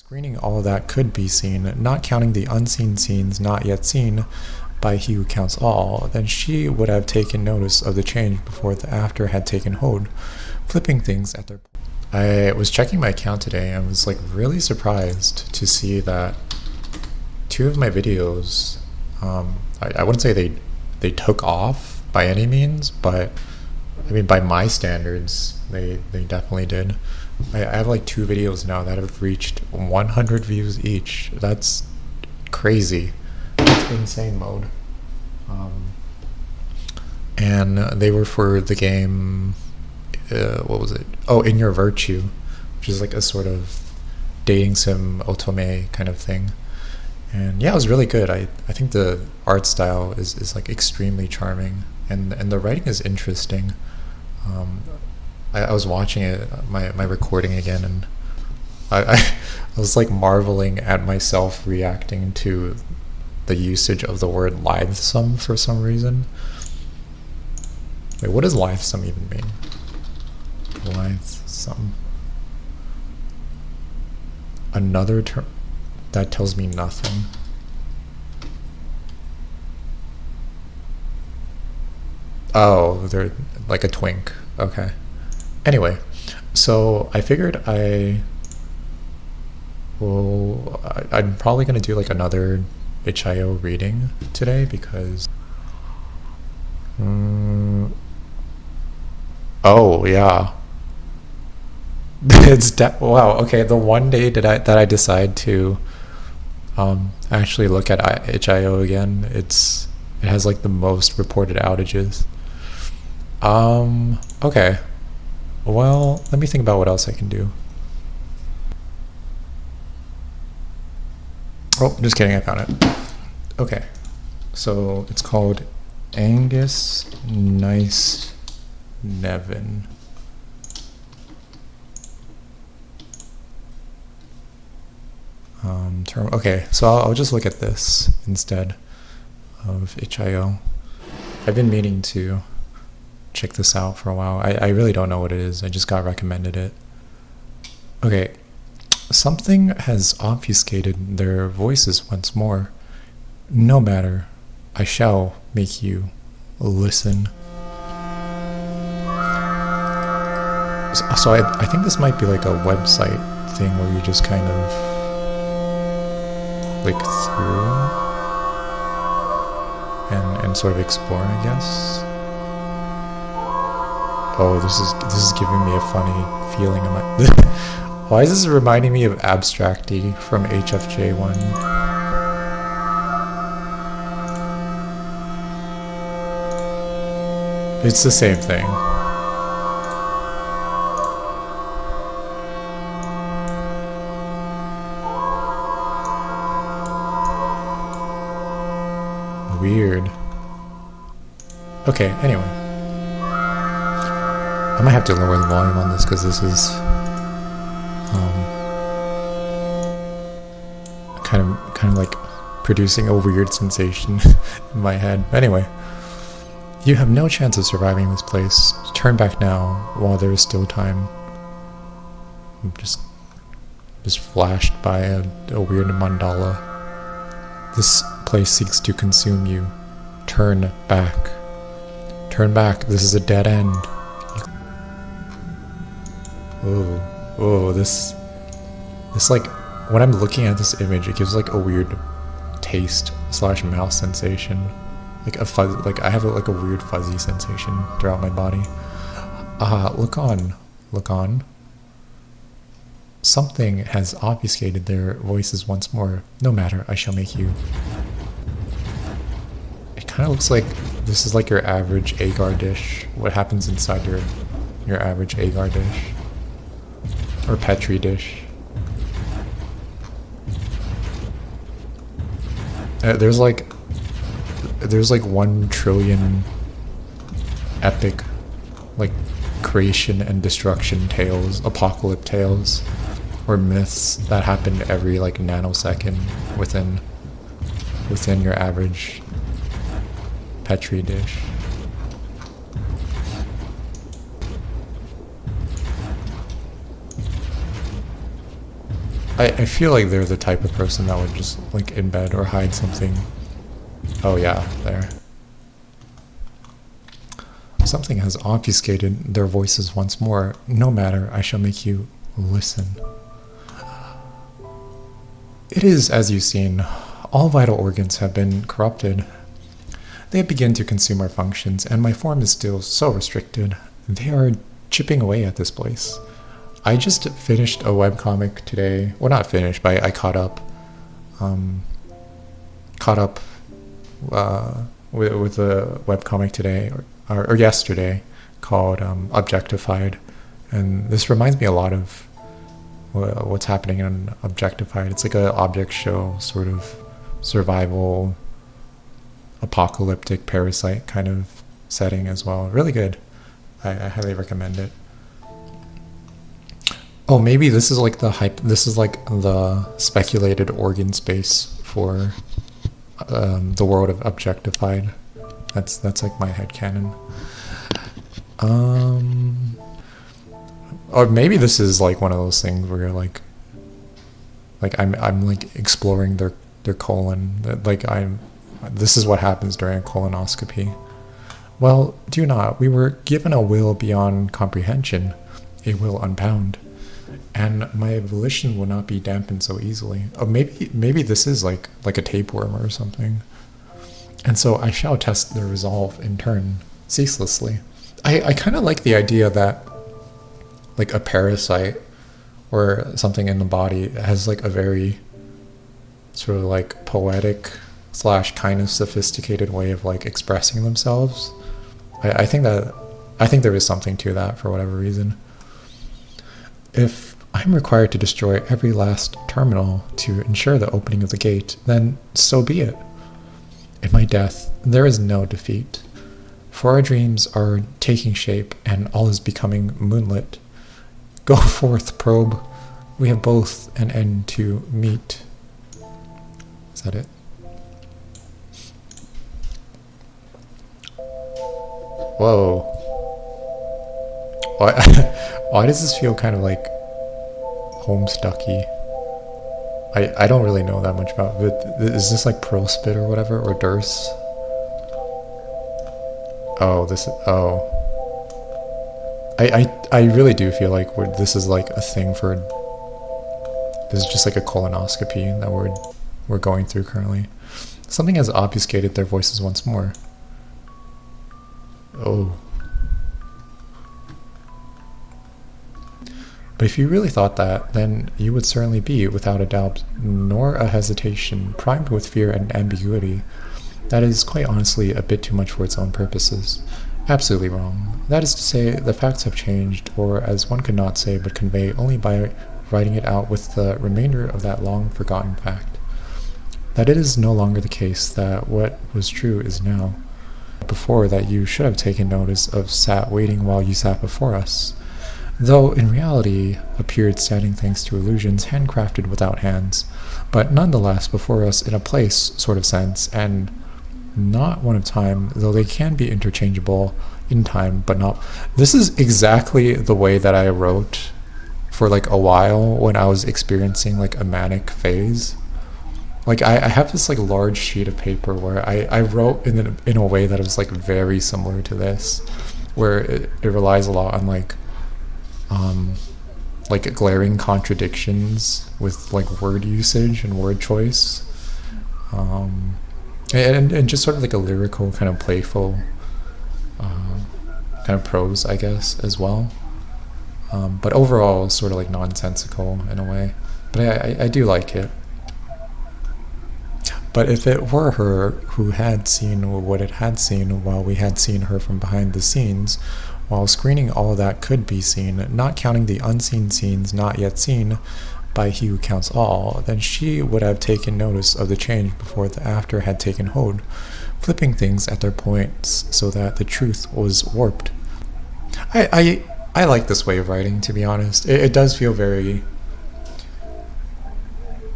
screening all that could be seen, not counting the unseen scenes not yet seen by he who counts all, then she would have taken notice of the change before the after had taken hold, flipping things at their. I was checking my account today and was like really surprised to see that two of my videos, I wouldn't say they took off by any means, but I mean by my standards they definitely did. I have like two videos now that have reached 100 views each. That's crazy. That's insane mode. And they were for the game, what was it? Oh, In Your Virtue, which is like a sort of dating sim otome kind of thing. And yeah, it was really good. I think the art style is like extremely charming, and the writing is interesting. I was watching it, my recording again, and I was like marveling at myself reacting to the usage of the word lithesome for some reason. Wait, what does lithesome even mean? Lithesome. Another term that tells me nothing. Oh, they're like a twink. Okay. Anyway, so I figured I'm probably going to do like another itch.io reading today because oh yeah. Wow, okay, the one day that I decide to actually look at itch.io again, it has like the most reported outages. Okay. Well, let me think about what else I can do. Oh, just kidding, I found it. Okay. So it's called Angus Nicneven. Okay, so I'll just look at this instead of itch.io. I've been meaning to check this out for a while. I really don't know what it is. I just got recommended it. Okay, something has obfuscated their voices once more. No matter, I shall make you listen. So I think this might be like a website thing where you just kind of click through and sort of explore, I guess. Oh, this is giving me a funny feeling. Why is this reminding me of Abstracty from HFJ1? It's the same thing. Weird. Okay, anyway. I might have to lower the volume on this because this is kind of like producing a weird sensation in my head. Anyway, you have no chance of surviving this place. Turn back now while there is still time. I'm just flashed by a weird mandala. This place seeks to consume you. Turn back. Turn back. This is a dead end. Oh, this like, when I'm looking at this image, it gives like a weird taste / mouth sensation, like a fuzz, like I have like a weird fuzzy sensation throughout my body. Look on. Something has obfuscated their voices once more. No matter, I shall make you. It kind of looks like this is like your average agar dish. What happens inside your average agar dish? Or Petri dish. There's like 1 trillion epic like creation and destruction tales, apocalypse tales, or myths that happen every like nanosecond within your average Petri dish. I feel like they're the type of person that would just like in bed or hide something. Oh yeah, there. Something has obfuscated their voices once more. No matter, I shall make you listen. It is, as you've seen, all vital organs have been corrupted. They begin to consume our functions, and my form is still so restricted. They are chipping away at this place. I just finished a webcomic today. Well, not finished, but I caught up. With a webcomic today, or yesterday, called Objectified. And this reminds me a lot of what's happening in Objectified. It's like an object show, sort of survival, apocalyptic parasite kind of setting as well. Really good. I highly recommend it. Oh, maybe this is like this is like the speculated organ space for the world of Objectified. That's like my headcanon. Or maybe this is like one of those things where you're like I'm like exploring their colon. This is what happens during a colonoscopy. Well, do not. We were given a will beyond comprehension, a will unbound, and my volition will not be dampened so easily. Oh, maybe this is like a tapeworm or something. And so I shall test their resolve in turn, ceaselessly. I kind of like the idea that like a parasite or something in the body has like a very sort of like poetic / kind of sophisticated way of like expressing themselves. I think there is something to that for whatever reason. If I'm required to destroy every last terminal to ensure the opening of the gate, then so be it. In my death, there is no defeat. For our dreams are taking shape and all is becoming moonlit. Go forth, probe. We have both an end to meet. Is that it? Whoa. Why does this feel kind of like Homestucky? I don't really know that much about it. Is this like Prospit or whatever, or Durst? I really do feel like this is like a thing for. This is just like a colonoscopy that we're going through currently. Something has obfuscated their voices once more. Oh. But if you really thought that, then you would certainly be, without a doubt, nor a hesitation, primed with fear and ambiguity. That is, quite honestly, a bit too much for its own purposes. Absolutely wrong. That is to say, the facts have changed, or as one could not say but convey only by writing it out with the remainder of that long-forgotten fact. That it is no longer the case that what was true is now. Before that you should have taken notice of sat waiting while you sat before us, though in reality appeared standing thanks to illusions handcrafted without hands, but nonetheless before us in a place sort of sense, and not one of time, though they can be interchangeable in time, but not. This is exactly the way that I wrote for like a while when I was experiencing like a manic phase. Like I have this like large sheet of paper where I wrote in a way that was like very similar to this, where it relies a lot on like glaring contradictions with like word usage and word choice, and just sort of like a lyrical kind of playful kind of prose, I guess, as well, but overall sort of like nonsensical in a way, but I do like it. But if it were her who had seen what it had seen while we had seen her from behind the scenes, while screening all that could be seen, not counting the unseen scenes not yet seen by he who counts all, then she would have taken notice of the change before the after had taken hold, flipping things at their points so that the truth was warped. I like this way of writing, to be honest. It does feel very...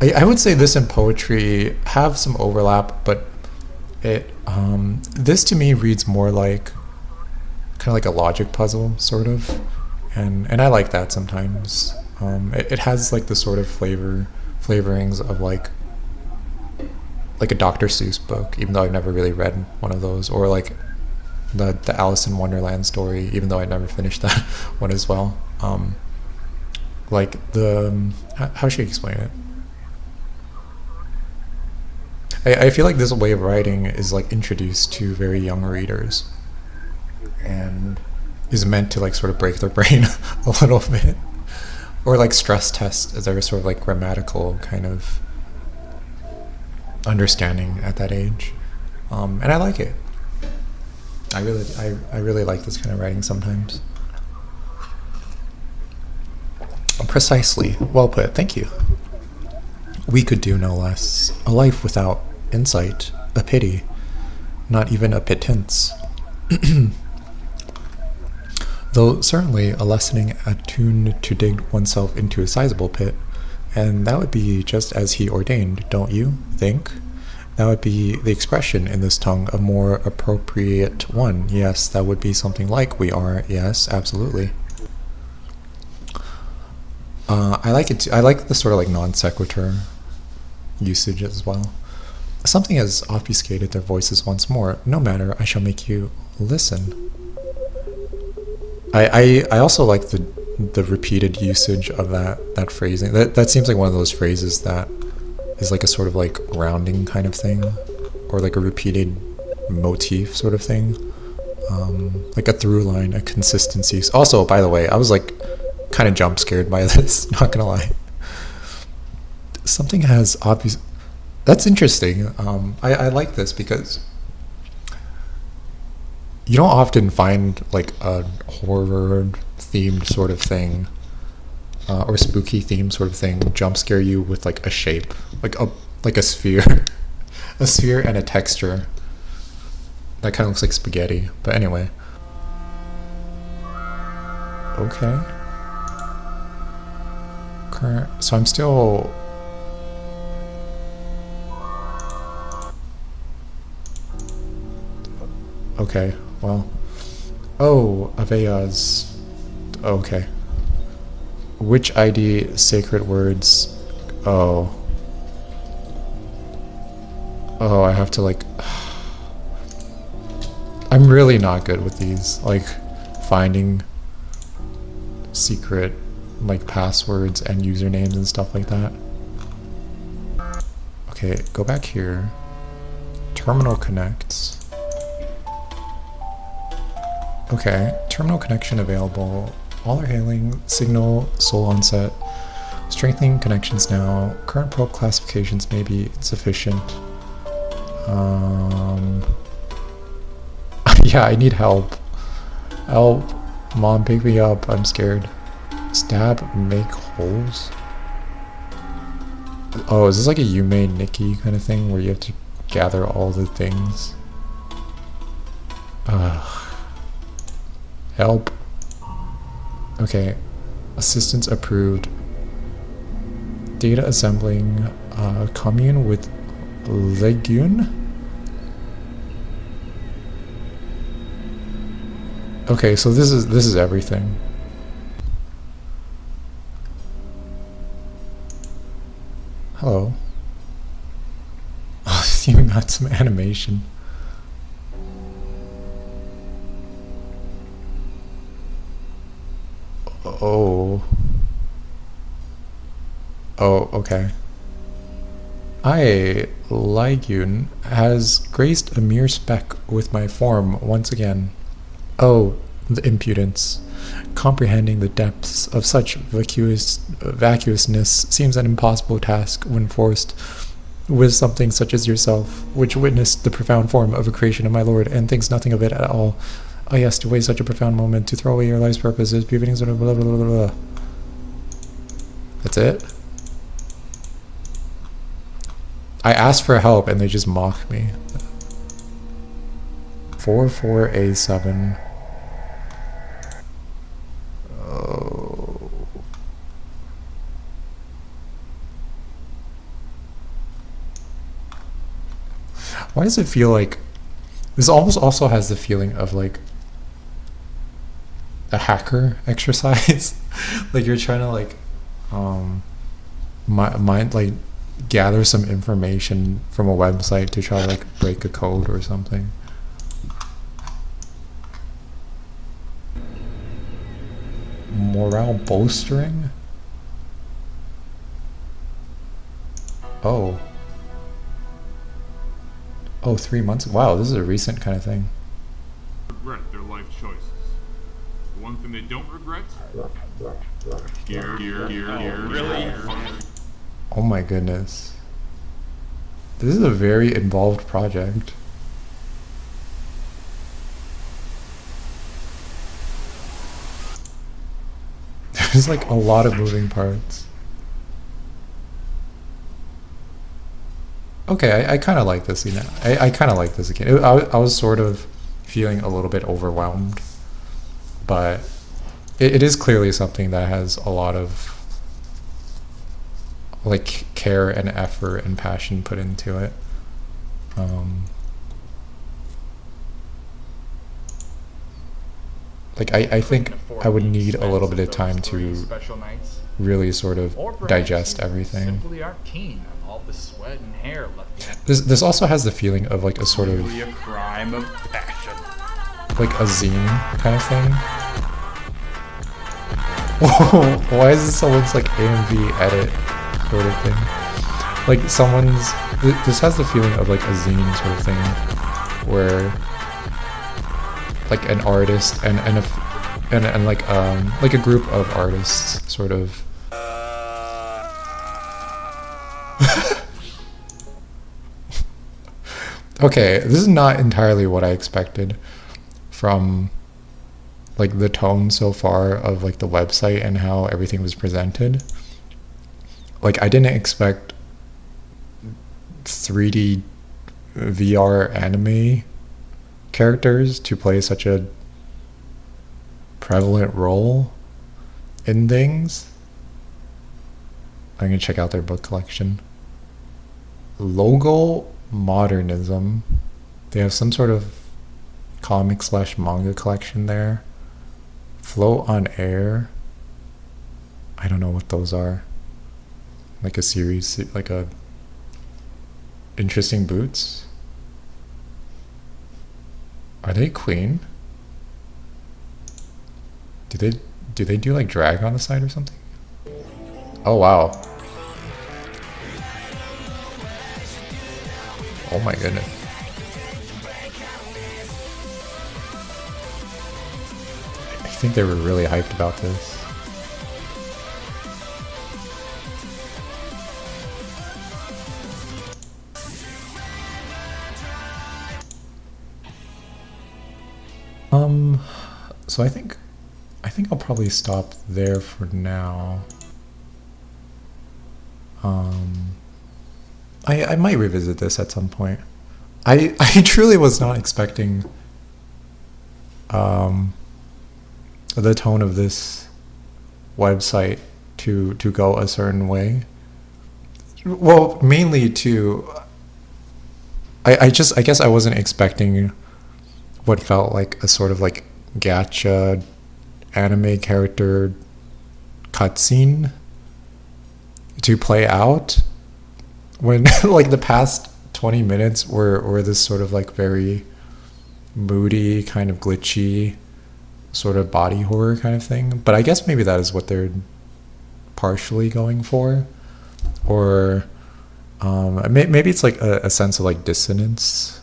I would say this and poetry have some overlap, but this to me reads more like kind of like a logic puzzle, sort of, and I like that sometimes. It has like the sort of flavorings of like a Dr. Seuss book, even though I've never really read one of those, or like the Alice in Wonderland story, even though I never finished that one as well. Like the how should I explain it? I feel like this way of writing is like introduced to very young readers and is meant to like sort of break their brain a little bit, or like stress test their sort of like grammatical kind of understanding at that age. And I like it. I really like this kind of writing sometimes. Precisely. Well put. Thank you. We could do no less. A life without insight, a pity, not even a pittance. Though certainly a lessening attuned to dig oneself into a sizable pit, and that would be just as he ordained, don't you think? That would be the expression in this tongue, a more appropriate one. Yes, that would be something like we are. Yes, absolutely. I like it too. I like the sort of like non sequitur usage as well. Something has obfuscated their voices once more. No matter, I shall make you listen. I also like the repeated usage of that phrasing. That seems like one of those phrases that is like a sort of like rounding kind of thing, or like a repeated motif sort of thing, like a through line, a consistency. Also, by the way, I was like kind of jump scared by this, not gonna lie. Something has obvious. That's interesting. I like this because you don't often find like a horror themed sort of thing, or spooky themed sort of thing jump scare you with like a shape, like a sphere, a sphere and a texture that kind of looks like spaghetti. But anyway, okay. So I'm still. Okay, well. Oh, Avea's. Okay. Which ID sacred words? Oh. Oh, I have to like. I'm really not good with these. Like, finding secret, like, passwords and usernames and stuff like that. Okay, go back here. Terminal connects. Okay, terminal connection available. All are hailing. Signal, soul onset. Strengthening connections now. Current probe classifications may be insufficient. Yeah, I need help. Help. Mom, pick me up. I'm scared. Stab, make holes. Oh, is this like a You Made Nikki kind of thing where you have to gather all the things? Help. Okay. Assistance approved. Data assembling. Commune with Legune? Okay, so this is everything. Hello. Oh, this even got some animation. Oh. Oh, okay. I, Ligune, has graced a mere speck with my form once again. Oh, the impudence. Comprehending the depths of such vacuousness seems an impossible task when forced with something such as yourself, which witnessed the profound form of a creation of my Lord, and thinks nothing of it at all. Oh yes, to waste such a profound moment, to throw away your life's purpose is befitting sort of blah blah blah blah blah. That's it? I asked for help and they just mock me. 44A7. Oh. Why does it feel like this almost also has the feeling of like a hacker exercise? Like you're trying to like might like gather some information from a website to try to like break a code or something. Morale bolstering? Oh. Oh, 3 months? Wow, this is a recent kind of thing. Regret their life choices. The one thing they don't regret? Really? Oh my goodness. This is a very involved project. There's like a lot of moving parts. Okay, I kind of like this, you know. I kind of like this again. I was sort of feeling a little bit overwhelmed, but it is clearly something that has a lot of like care and effort and passion put into it. Like I think I would need a little bit of time to really sort of digest everything. Simply aren't keen on all the sweat and hair left behind. This also has the feeling of like a sort of Only a crime of passion. like a zine kind of thing. Whoa, why is this someone's like AMV edit sort of thing? Like someone's this has the feeling of like a zine sort of thing where like an artist and like a group of artists sort of okay, this is not entirely what I expected from like the tone so far of like the website and how everything was presented. Like I didn't expect 3D VR anime characters to play such a prevalent role in things. I'm gonna check out their book collection. Logo Modernism. They have some sort of comic / manga collection there. Float on Air. I don't know what those are. Like a series, like a Interesting Boots. Are they Queen? Do they do like drag on the side or something? Oh wow. Oh my goodness. I think they were really hyped about this. So I think I'll probably stop there for now. I might revisit this at some point. I truly was not expecting the tone of this website to go a certain way. Well, mainly to I guess I wasn't expecting what felt like a sort of like gacha anime character cutscene to play out when like the past 20 minutes were this sort of like very moody, kind of glitchy sort of body horror kind of thing. But I guess maybe that is what they're partially going for, or maybe it's like a sense of like dissonance,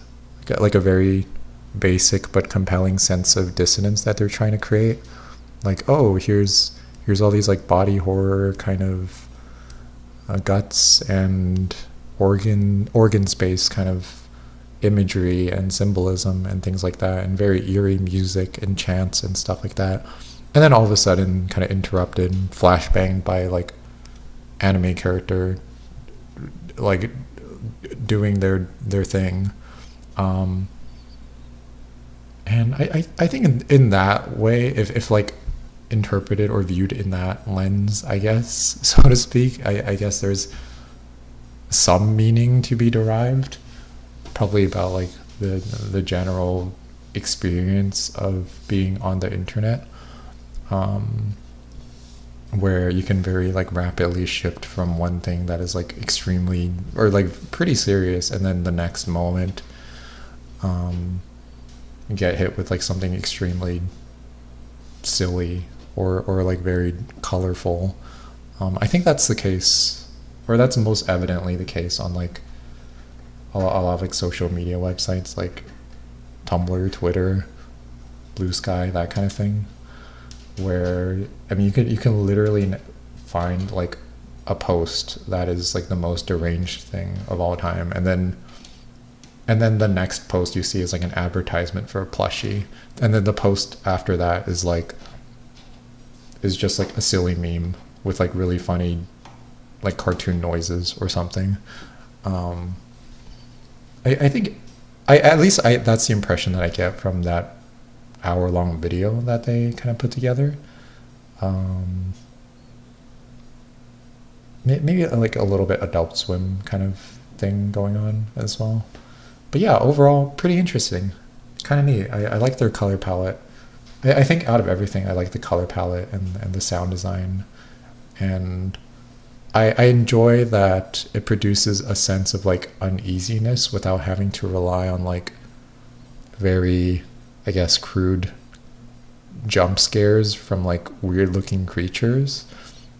like a very basic but compelling sense of dissonance that they're trying to create. Like, oh, here's all these like body horror kind of guts and organ space kind of imagery and symbolism and things like that, and very eerie music and chants and stuff like that. And then all of a sudden kind of interrupted, flashbanged by like anime character like doing their thing. And I think in that way, if like interpreted or viewed in that lens, I guess, so to speak, I guess there's some meaning to be derived, probably about like the general experience of being on the internet. where you can very like rapidly shift from one thing that is like extremely or like pretty serious, and then the next moment get hit with like something extremely silly or like very colorful. I think that's the case, or that's most evidently the case on like a lot of like social media websites like Tumblr, Twitter, Blue Sky, that kind of thing, where I mean you can literally find like a post that is like the most deranged thing of all time, and then the next post you see is like an advertisement for a plushie, and then the post after that is just like a silly meme with like really funny like cartoon noises or something. I think that's the impression that I get from that hour-long video that they kind of put together. Maybe like a little bit Adult Swim kind of thing going on as well. But yeah, overall, pretty interesting. Kind of neat. I like their color palette. I think out of everything, I like the color palette and the sound design. And I enjoy that it produces a sense of like uneasiness without having to rely on like very, I guess, crude jump scares from like weird looking creatures.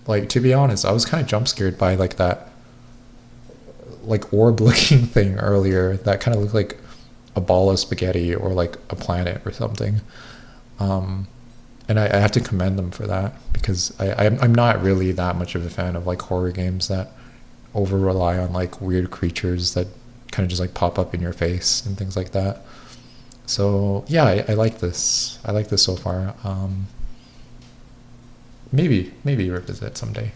Like, to be honest, I was kind of jump scared by like that like orb looking thing earlier that kind of looked like a ball of spaghetti or like a planet or something. And I have to commend them for that, because I'm not really that much of a fan of like horror games that over rely on like weird creatures that kind of just like pop up in your face and things like that. So yeah, I like this. I like this so far. Maybe revisit someday.